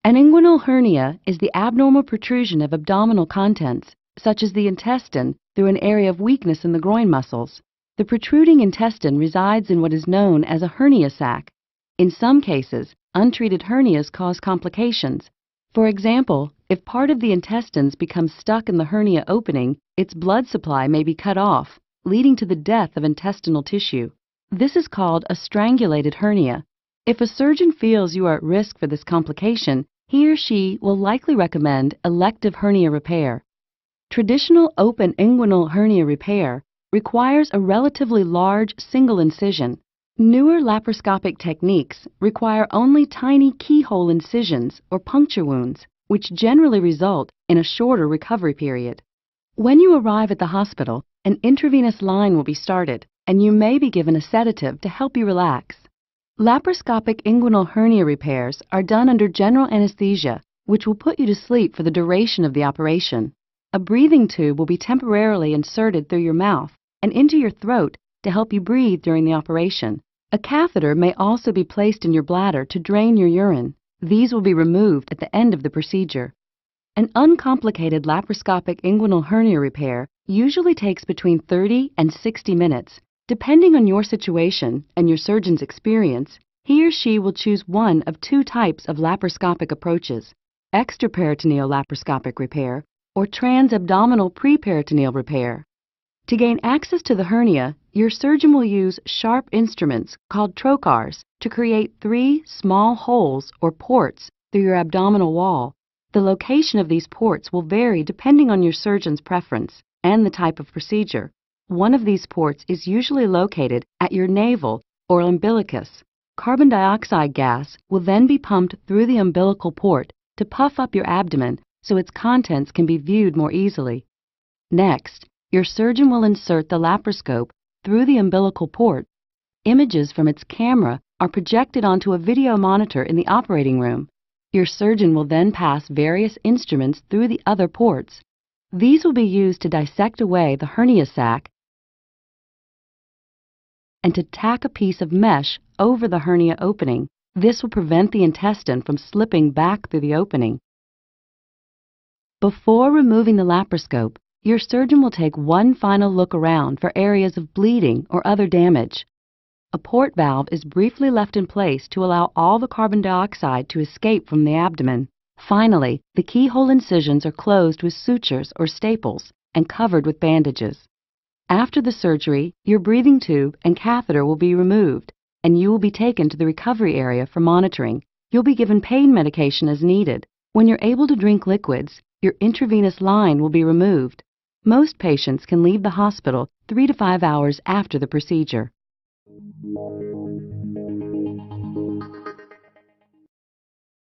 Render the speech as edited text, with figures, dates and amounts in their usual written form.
An inguinal hernia is the abnormal protrusion of abdominal contents, such as the intestine, through an area of weakness in the groin muscles. The protruding intestine resides in what is known as a hernia sac. In some cases, untreated hernias cause complications. For example, if part of the intestines becomes stuck in the hernia opening, its blood supply may be cut off, leading to the death of intestinal tissue. This is called a strangulated hernia. If a surgeon feels you are at risk for this complication, he or she will likely recommend elective hernia repair. Traditional open inguinal hernia repair requires a relatively large single incision. Newer laparoscopic techniques require only tiny keyhole incisions or puncture wounds, which generally result in a shorter recovery period. When you arrive at the hospital, an intravenous line will be started, and you may be given a sedative to help you relax. Laparoscopic inguinal hernia repairs are done under general anesthesia, which will put you to sleep for the duration of the operation. A breathing tube will be temporarily inserted through your mouth and into your throat to help you breathe during the operation. A catheter may also be placed in your bladder to drain your urine. These will be removed at the end of the procedure. An uncomplicated laparoscopic inguinal hernia repair usually takes between 30 and 60 minutes. Depending on your situation and your surgeon's experience, he or she will choose one of two types of laparoscopic approaches: extraperitoneal laparoscopic repair or transabdominal preperitoneal repair. To gain access to the hernia, your surgeon will use sharp instruments called trocars to create 3 small holes or ports through your abdominal wall. The location of these ports will vary depending on your surgeon's preference and the type of procedure. One of these ports is usually located at your navel or umbilicus. Carbon dioxide gas will then be pumped through the umbilical port to puff up your abdomen so its contents can be viewed more easily. Next, your surgeon will insert the laparoscope through the umbilical port. Images from its camera are projected onto a video monitor in the operating room. Your surgeon will then pass various instruments through the other ports. These will be used to dissect away the hernia sac and to tack a piece of mesh over the hernia opening. This will prevent the intestine from slipping back through the opening. Before removing the laparoscope, your surgeon will take one final look around for areas of bleeding or other damage. A port valve is briefly left in place to allow all the carbon dioxide to escape from the abdomen. Finally, the keyhole incisions are closed with sutures or staples and covered with bandages. After the surgery, your breathing tube and catheter will be removed, and you will be taken to the recovery area for monitoring. You'll be given pain medication as needed. When you're able to drink liquids, your intravenous line will be removed. Most patients can leave the hospital 3 to 5 hours after the procedure.